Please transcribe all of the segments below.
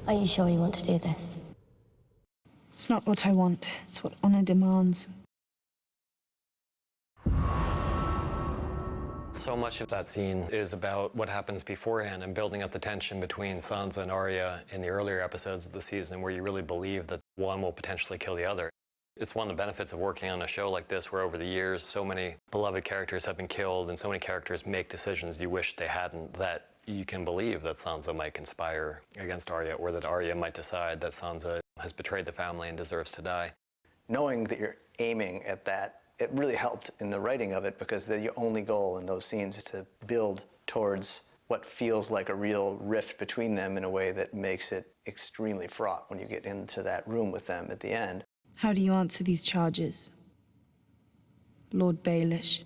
Are you sure you want to do this? It's not what I want. It's what honor demands. So much of that scene is about what happens beforehand and building up the tension between Sansa and Arya in the earlier episodes of the season, where you really believe that one will potentially kill the other. It's one of the benefits of working on a show like this, where over the years so many beloved characters have been killed and so many characters make decisions you wish they hadn't, that you can believe that Sansa might conspire against Arya, or that Arya might decide that Sansa has betrayed the family and deserves to die. Knowing that you're aiming at that, it really helped in the writing of it, because your only goal in those scenes is to build towards what feels like a real rift between them in a way that makes it extremely fraught when you get into that room with them at the end. How do you answer these charges, Lord Baelish?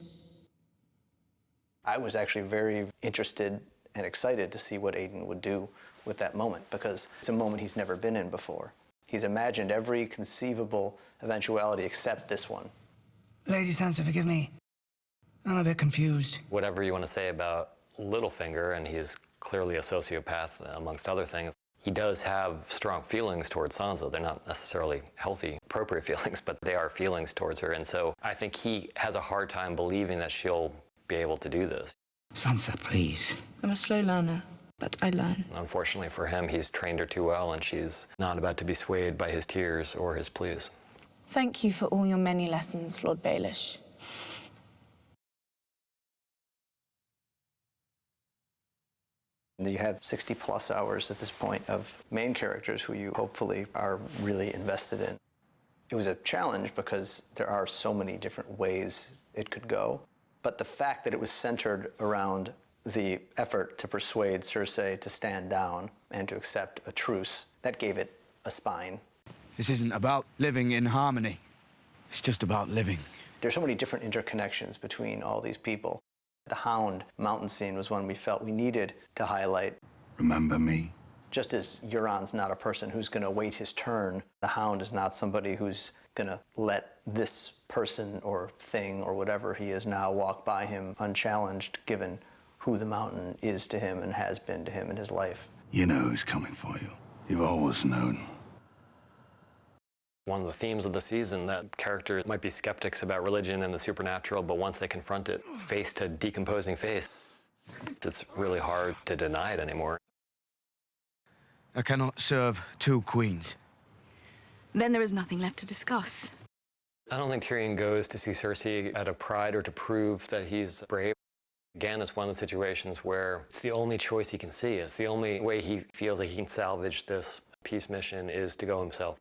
I was actually very interested and excited to see what Aiden would do with that moment, because it's a moment he's never been in before. He's imagined every conceivable eventuality except this one. Lady Sansa, forgive me. I'm a bit confused. Whatever you want to say about Littlefinger, and he's clearly a sociopath amongst other things, he does have strong feelings towards Sansa. They're not necessarily healthy, appropriate feelings, but they are feelings towards her. And so I think he has a hard time believing that she'll be able to do this. Sansa, please. I'm a slow learner, but I learn. Unfortunately for him, he's trained her too well, and she's not about to be swayed by his tears or his pleas. Thank you for all your many lessons, Lord Baelish. You have 60+ hours at this point of main characters who you hopefully are really invested in. It was a challenge because there are so many different ways it could go. But the fact that it was centered around the effort to persuade Cersei to stand down and to accept a truce, that gave it a spine. This isn't about living in harmony. It's just about living. There's so many different interconnections between all these people. The Hound mountain scene was one we felt we needed to highlight. Remember me? Just as Euron's not a person who's going to wait his turn, the Hound is not somebody who's going to let this person or thing or whatever he is now walk by him unchallenged, given who the mountain is to him and has been to him in his life. You know who's coming for you. You've always known. One of the themes of the season, that characters might be skeptics about religion and the supernatural, but once they confront it face to decomposing face, it's really hard to deny it anymore. I cannot serve two queens. Then there is nothing left to discuss. I don't think Tyrion goes to see Cersei out of pride or to prove that he's brave. Again, it's one of the situations where it's the only choice he can see. It's the only way he feels like he can salvage this peace mission is to go himself.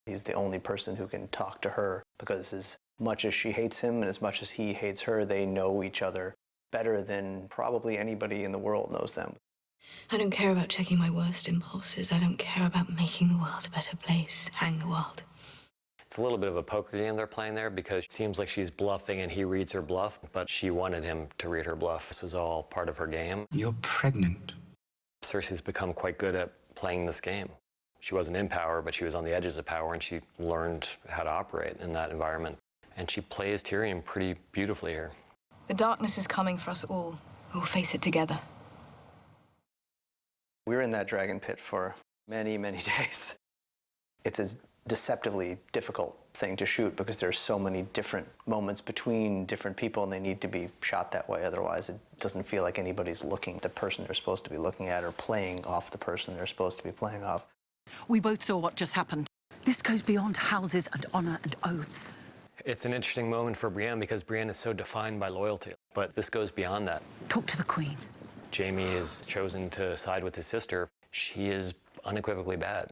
He's the only person who can talk to her, because as much as she hates him and as much as he hates her, they know each other better than probably anybody in the world knows them. I don't care about checking my worst impulses. I don't care about making the world a better place. Hang the world. It's a little bit of a poker game they're playing there, because it seems like she's bluffing and he reads her bluff, but she wanted him to read her bluff. This was all part of her game. You're pregnant. Cersei's become quite good at playing this game. She wasn't in power, but she was on the edges of power, and she learned how to operate in that environment. And she plays Tyrion pretty beautifully here. The darkness is coming for us all. We'll face it together. We were in that dragon pit for many, many days. It's a deceptively difficult thing to shoot, because there's so many different moments between different people, and they need to be shot that way. Otherwise, it doesn't feel like anybody's looking at the person they're supposed to be looking at, or playing off the person they're supposed to be playing off. We both saw what just happened. This goes beyond houses and honor and oaths. It's an interesting moment for Brienne, because Brienne is so defined by loyalty. But this goes beyond that. Talk to the Queen. Jaime is chosen to side with his sister. She is unequivocally bad.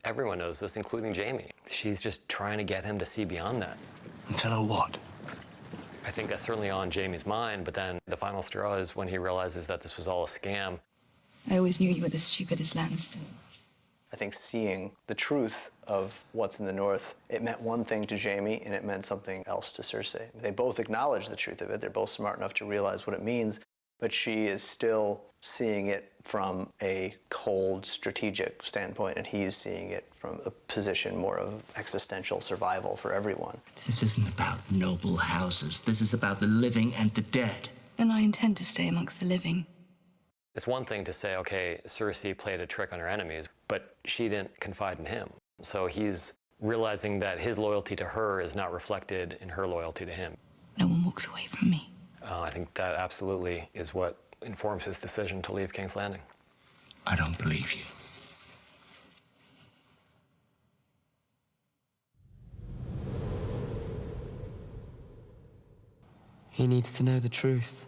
Everyone knows this, including Jaime. She's just trying to get him to see beyond that. And tell her what? I think that's certainly on Jaime's mind, but then the final straw is when he realizes that this was all a scam. I always knew you were the stupidest Lannister. I think seeing the truth of what's in the North, it meant one thing to Jaime, and it meant something else to Cersei. They both acknowledge the truth of it. They're both smart enough to realize what it means, but she is still seeing it from a cold, strategic standpoint, and he's seeing it from a position more of existential survival for everyone. This isn't about noble houses. This is about the living and the dead. And I intend to stay amongst the living. It's one thing to say, okay, Cersei played a trick on her enemies, but she didn't confide in him. So he's realizing that his loyalty to her is not reflected in her loyalty to him. No one walks away from me. I think that absolutely is what informs his decision to leave King's Landing. I don't believe you. He needs to know the truth.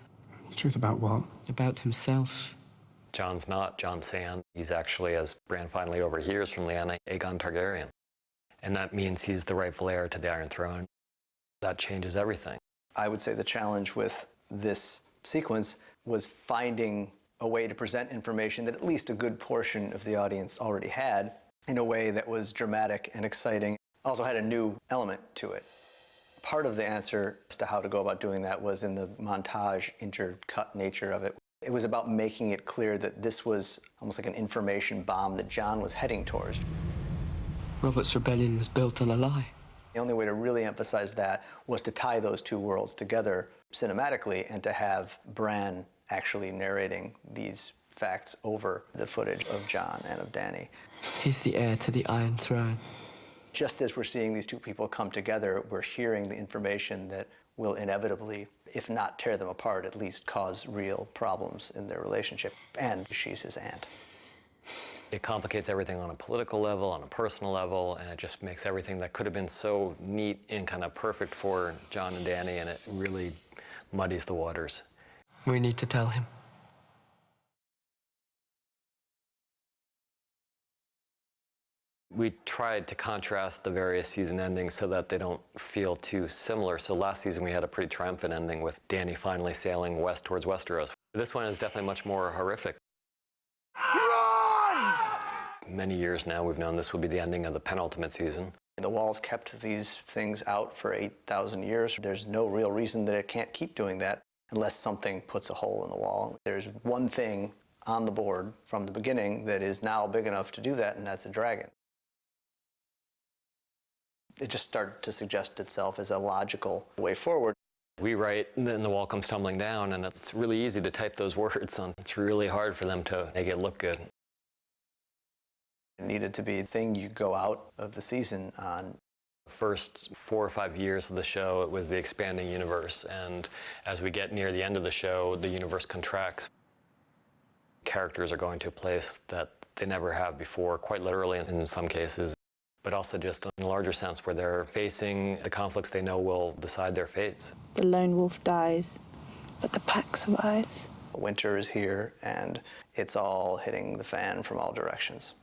The truth about what? About himself. Jon's not Jon Sand. He's actually, as Bran finally overhears from Lyanna, Aegon Targaryen. And that means he's the rightful heir to the Iron Throne. That changes everything. I would say the challenge with this sequence was finding a way to present information that at least a good portion of the audience already had in a way that was dramatic and exciting, also had a new element to it. Part of the answer as to how to go about doing that was in the montage, intercut nature of it. It was about making it clear that this was almost like an information bomb that Jon was heading towards. Robert's rebellion was built on a lie. The only way to really emphasize that was to tie those two worlds together cinematically and to have Bran actually narrating these facts over the footage of Jon and of Dany. He's the heir to the Iron Throne. Just as we're seeing these two people come together, we're hearing the information that will inevitably, if not tear them apart, at least cause real problems in their relationship. And she's his aunt. It complicates everything on a political level, on a personal level, and it just makes everything that could have been so neat and kind of perfect for Jon and Dany, and it really muddies the waters. We need to tell him. We tried to contrast the various season endings so that they don't feel too similar. So last season we had a pretty triumphant ending with Dany finally sailing west towards Westeros. This one is definitely much more horrific. Run! Many years now we've known this would be the ending of the penultimate season. The walls kept these things out for 8,000 years. There's no real reason that it can't keep doing that unless something puts a hole in the wall. There's one thing on the board from the beginning that is now big enough to do that, and that's a dragon. It just started to suggest itself as a logical way forward. We write, and then the wall comes tumbling down, and it's really easy to type those words on. It's really hard for them to make it look good. It needed to be a thing you go out of the season on. The first 4 or 5 years of the show, it was the expanding universe, and as we get near the end of the show, the universe contracts. Characters are going to a place that they never have before, quite literally in some cases, but also just in a larger sense where they're facing the conflicts they know will decide their fates. The lone wolf dies, but the pack survives. Winter is here, and it's all hitting the fan from all directions.